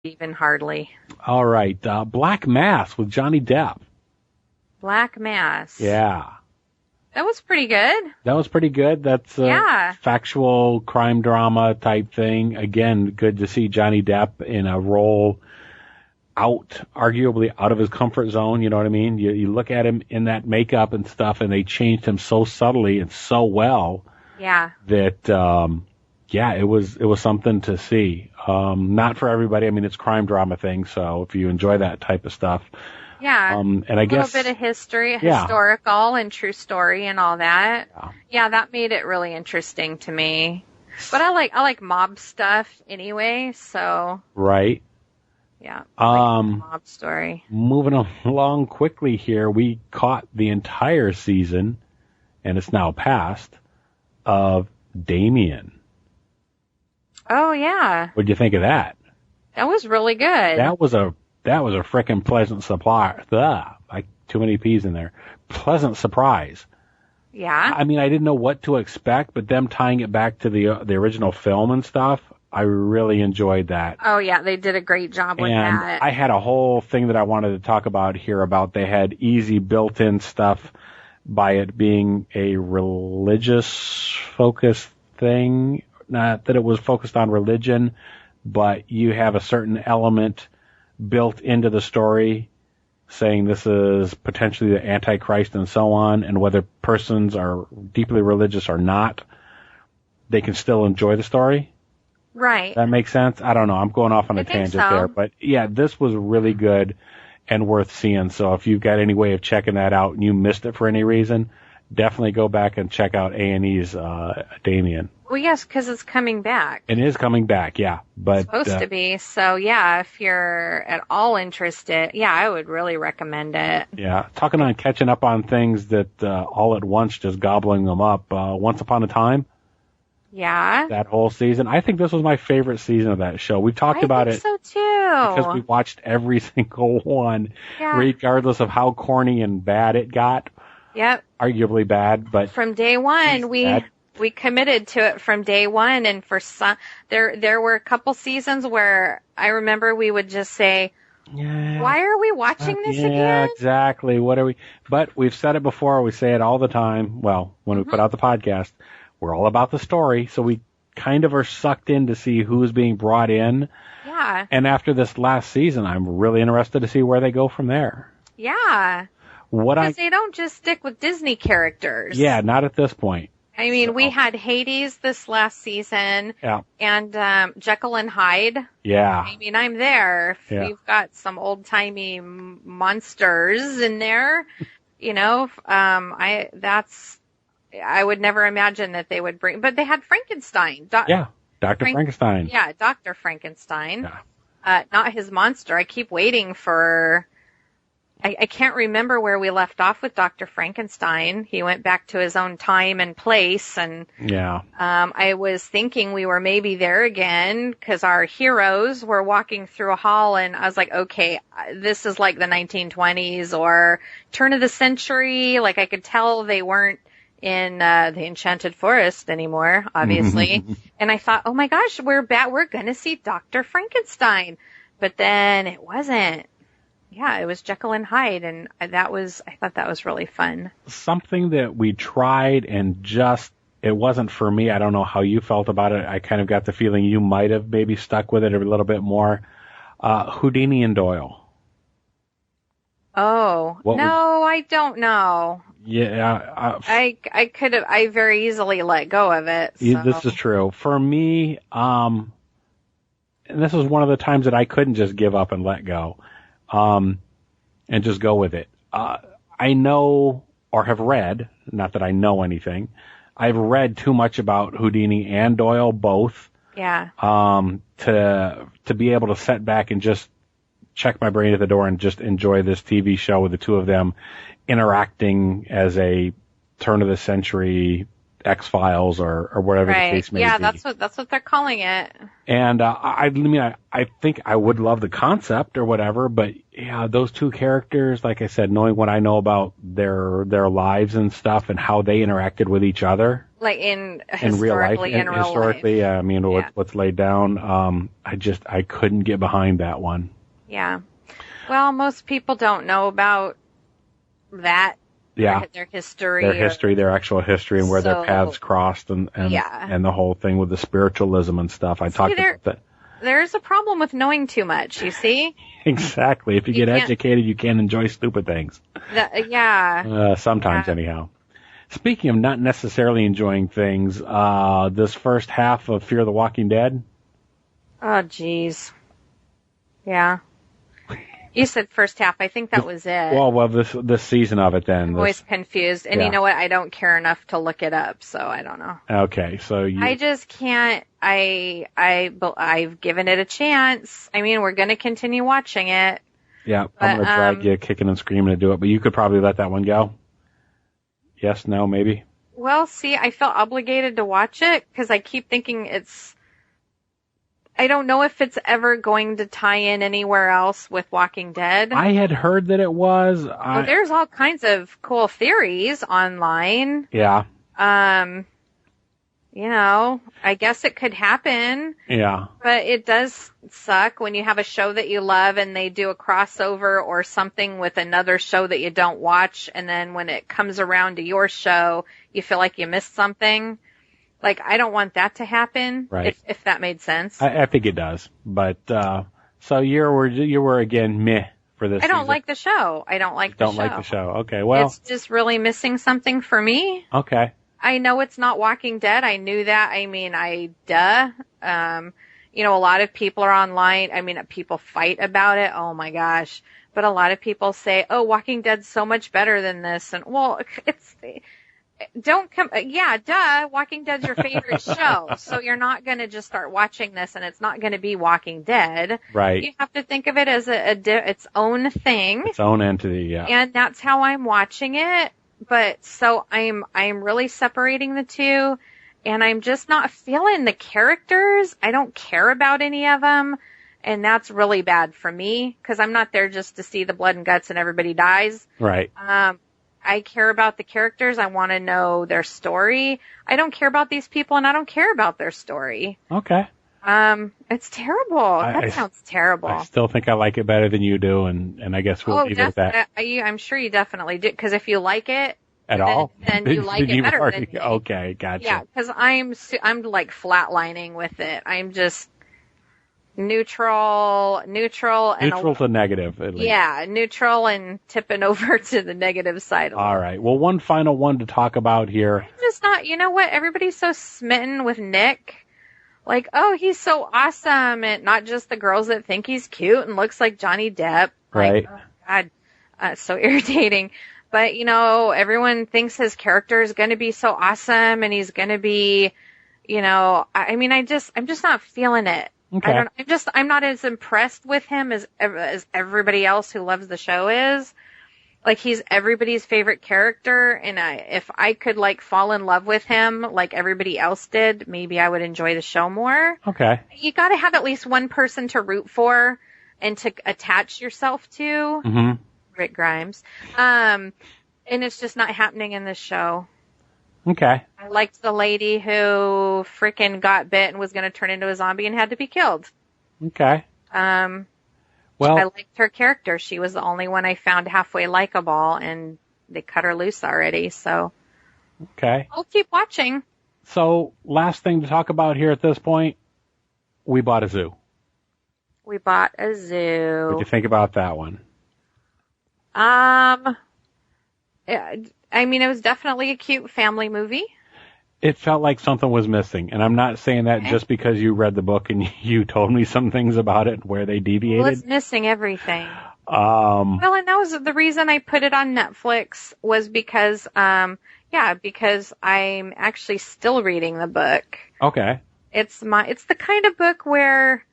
even hardly. All right. Black Mass with Johnny Depp. Black Mass. Yeah. That was pretty good. That was pretty good. That's a factual crime drama type thing. Again, good to see Johnny Depp in a role arguably out of his comfort zone. You know what I mean? You look at him in that makeup and stuff, and they changed him so subtly and so well. Yeah. That, it was something to see. Not for everybody. I mean, it's a crime drama thing, so if you enjoy that type of stuff. Yeah. And I guess a little bit of history, historical and true story and all that. Yeah, that made it really interesting to me. But I like mob stuff anyway, so. Right. Yeah. I like the mob story. Moving along quickly here, we caught the entire season, and it's now past, of Damien. Oh yeah. What'd you think of that? That was really good. That was a frickin' pleasant surprise. Like too many P's in there. Pleasant surprise. Yeah. I mean, I didn't know what to expect, but them tying it back to the original film and stuff, I really enjoyed that. Oh yeah, they did a great job with that. I had a whole thing that I wanted to talk about here about they had easy built-in stuff by it being a religious focused thing. Not that it was focused on religion, but you have a certain element built into the story saying this is potentially the Antichrist and so on, and whether persons are deeply religious or not, they can still enjoy the story. Right. That makes sense? I don't know. I'm going off on a tangent there. But yeah, this was really good and worth seeing. So if you've got any way of checking that out and you missed it for any reason, definitely go back and check out A&E's Damien. Well, yes, because it's coming back. It is coming back, yeah. But it's supposed to be. So, yeah, if you're at all interested, yeah, I would really recommend it. Yeah. Talking on catching up on things that all at once, just gobbling them up. Once Upon a Time. Yeah. That whole season. I think this was my favorite season of that show. We talked about it. I think so, too. Because we watched every single one, regardless of how corny and bad it got. Yep. Arguably bad, but from day one, we committed to it from day one, and for some, there were a couple seasons where I remember we would just say, why are we watching this again? Yeah, exactly. What are we? But we've said it before. We say it all the time. Well, when we put out the podcast, we're all about the story, so we kind of are sucked in to see who's being brought in. Yeah. And after this last season, I'm really interested to see where they go from there. Yeah. Because they don't just stick with Disney characters. Yeah, not at this point. I mean, we had Hades this last season. Yeah. And Jekyll and Hyde. Yeah. I mean, I'm there. Yeah. We've got some old-timey monsters in there. You know, I would never imagine that they would bring, but they had Frankenstein. Dr. Frankenstein. Yeah, Dr. Frankenstein. Yeah. Not his monster. I keep waiting for, I can't remember where we left off with Dr. Frankenstein. He went back to his own time and place, and I was thinking we were maybe there again because our heroes were walking through a hall, and I was like, okay, this is like the 1920s or turn of the century. Like I could tell they weren't in the Enchanted Forest anymore, obviously. And I thought, oh my gosh, we're back. We're going to see Dr. Frankenstein. But then it wasn't. Yeah, it was Jekyll and Hyde, and I thought that was really fun. Something that we tried and just, it wasn't for me. I don't know how you felt about it. I kind of got the feeling you might have maybe stuck with it a little bit more. Houdini and Doyle. Oh, I don't know. Yeah. I very easily let go of it. So. This is true. For me, and this was one of the times that I couldn't just give up and let go. And just go with it. I know, or have read, not that I know anything, I've read too much about Houdini and Doyle both. Yeah. To be able to sit back and just check my brain at the door and just enjoy this TV show with the two of them interacting as a turn of the century X-Files or whatever the case may be. Yeah, that's what they're calling it. And I think I would love the concept or whatever, but yeah, those two characters, like I said, knowing what I know about their lives and stuff and how they interacted with each other. Like in real life. Historically, yeah, I mean, what's laid down, I couldn't get behind that one. Yeah. Well, most people don't know about that. Yeah. Their history. Their actual history, and where their paths crossed, and the whole thing with the spiritualism and stuff. I talked about that. There's a problem with knowing too much, you see? Exactly. If you get educated, you can't enjoy stupid things. Sometimes, anyhow. Speaking of not necessarily enjoying things, this first half of Fear the Walking Dead. Oh, jeez. Yeah. You said first half. I think that was it. Well, this season of it then. I'm always confused. And you know what? I don't care enough to look it up, so I don't know. Okay, so I just can't. I've given it a chance. I mean, we're going to continue watching it. Yeah, I'm going to drag you kicking and screaming to do it, but you could probably let that one go. Yes, no, maybe? Well, see, I feel obligated to watch it because I keep thinking I don't know if it's ever going to tie in anywhere else with Walking Dead. I had heard that it was. There's all kinds of cool theories online. Yeah. I guess it could happen. Yeah. But it does suck when you have a show that you love and they do a crossover or something with another show that you don't watch, and then when it comes around to your show, you feel like you missed something. Like, I don't want that to happen, right. if that made sense. I think it does. But, so you were again meh for this season. I don't like the show. Don't like the show. Okay, well. It's just really missing something for me. Okay. I know it's not Walking Dead. I knew that. I mean, a lot of people are online. I mean, people fight about it. Oh my gosh. But a lot of people say, oh, Walking Dead's so much better than this. And, well, Walking Dead's your favorite show. So you're not going to just start watching this and it's not going to be Walking Dead. Right. You have to think of it as its own thing. Its own entity, yeah. And that's how I'm watching it. But so I'm really separating the two, and I'm just not feeling the characters. I don't care about any of them. And that's really bad for me because I'm not there just to see the blood and guts and everybody dies. Right. I care about the characters. I want to know their story. I don't care about these people, and I don't care about their story. Okay. It's terrible. That sounds terrible. I still think I like it better than you do, and I guess we'll leave it at that. I'm sure you definitely do, because if you like it then you like it better than me. Okay, gotcha. Yeah, because I'm like flatlining with it. I'm just neutral and to negative, at least. Yeah, neutral and tipping over to the negative side. All right. Well, one final one to talk about here. I'm just not. You know what? Everybody's so smitten with Nick. Like, oh, he's so awesome, and not just the girls that think he's cute and looks like Johnny Depp. Right. Like, oh, God, so irritating. But, everyone thinks his character is going to be so awesome, and he's going to be, I'm just not feeling it. Okay. I'm not as impressed with him as everybody else who loves the show is. Like, he's everybody's favorite character, and if I could, fall in love with him like everybody else did, maybe I would enjoy the show more. Okay. You gotta have at least one person to root for and to attach yourself to. Mm-hmm. Rick Grimes. And it's just not happening in this show. Okay. I liked the lady who freaking got bit and was going to turn into a zombie and had to be killed. Okay. Well, I liked her character. She was the only one I found halfway likable, and they cut her loose already, so. Okay. I'll keep watching. So, last thing to talk about here at this point, we bought a zoo. We bought a zoo. What do you think about that one? It was definitely a cute family movie. It felt like something was missing, and I'm not saying that just because you read the book and you told me some things about it where they deviated. Well, it's missing everything. And that was the reason I put it on Netflix was because, because I'm actually still reading the book. Okay. It's the kind of book where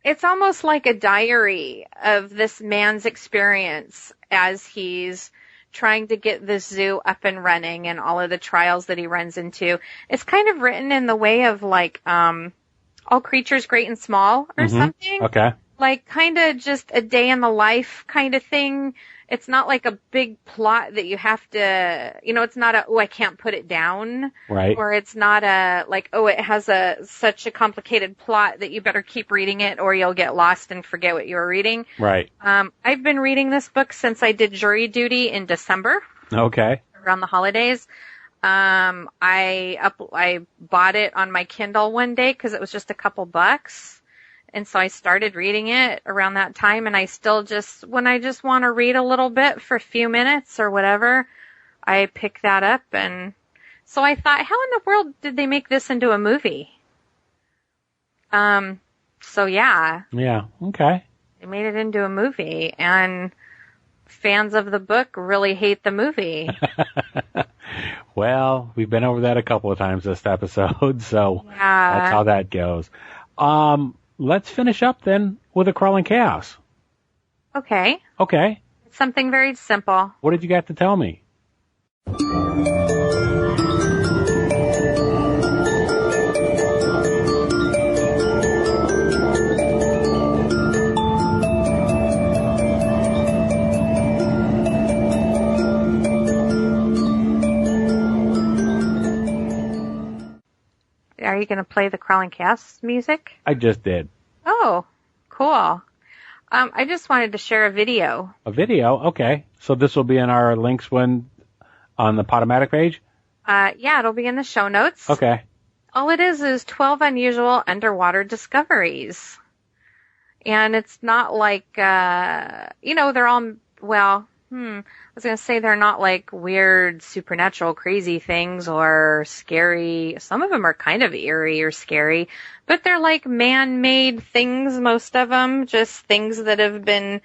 it's almost like a diary of this man's experience as he's trying to get this zoo up and running and all of the trials that he runs into. It's kind of written in the way of All Creatures Great and Small or something. Okay. like kind of just a day in the life kind of thing. It's not like a big plot that you have to, it's not I can't put it down. Right. Or it's not it has such a complicated plot that you better keep reading it or you'll get lost and forget what you were reading. Right. I've been reading this book since I did jury duty in December. Okay. Around the holidays. I bought it on my Kindle one day because it was just a couple bucks. And so I started reading it around that time, and I still when I just want to read a little bit for a few minutes or whatever, I pick that up. And so I thought, how in the world did they make this into a movie? So yeah. Yeah, okay. They made it into a movie, and fans of the book really hate the movie. Well, we've been over that a couple of times this episode, so yeah. That's how that goes. Let's finish up then with a Crawling Chaos. Okay. Okay. Something very simple. What did you got to tell me? Are you going to play the Crawling Chaos music? I just did. Oh, cool. I just wanted to share a video. A video? Okay. So this will be in our links on the Podomatic page? Yeah, it'll be in the show notes. Okay. All it is 12 unusual underwater discoveries. And it's not like, they're all, I was going to say they're not like weird, supernatural, crazy things or scary. Some of them are kind of eerie or scary, but they're like man-made things, most of them, just things that have been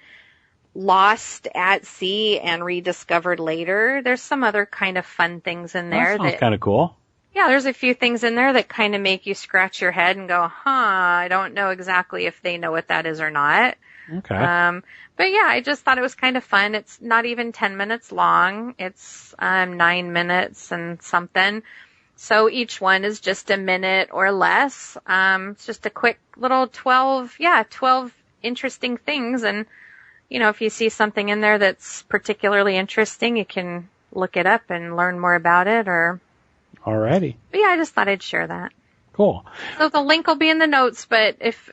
lost at sea and rediscovered later. There's some other kind of fun things in there. That sounds kind of cool. Yeah, there's a few things in there that kind of make you scratch your head and go, I don't know exactly if they know what that is or not. Okay. But yeah, I just thought it was kind of fun. It's not even 10 minutes long. It's 9 minutes and something. So each one is just a minute or less. It's just a quick little 12 interesting things. And, if you see something in there that's particularly interesting, you can look it up and learn more about it Alrighty. But yeah, I just thought I'd share that. Cool. So the link will be in the notes, but if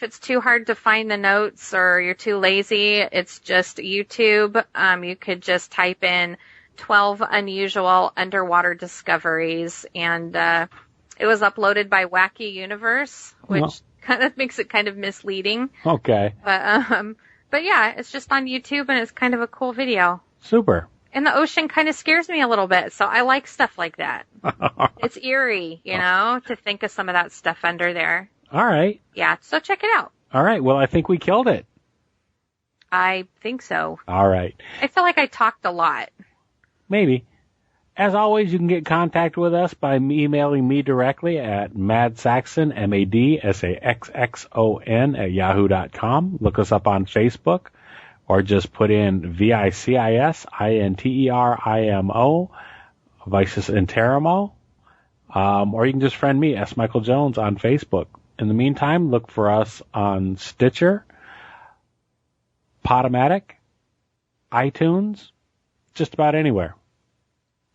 it's too hard to find the notes or you're too lazy, it's just YouTube. You could just type in 12 unusual underwater discoveries, and it was uploaded by Wacky Universe, which kind of makes it kind of misleading. Okay. But yeah, it's just on YouTube, and it's kind of a cool video. Super. And the ocean kind of scares me a little bit, so I like stuff like that. It's eerie, to think of some of that stuff under there. All right. Yeah, so check it out. All right. Well, I think we killed it. I think so. All right. I feel like I talked a lot. Maybe. As always, you can get in contact with us by emailing me directly at madsaxon, MADSAXXON @yahoo.com. Look us up on Facebook, or just put in VICIS INTERIMO, Vicis Interimo. Or you can just friend me, S. Michael Jones, on Facebook. In the meantime, look for us on Stitcher, Podomatic, iTunes, just about anywhere.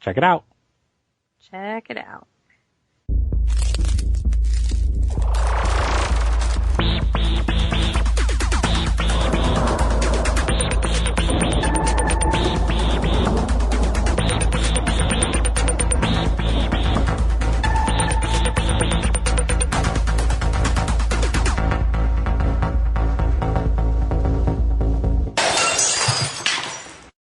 Check it out. Check it out.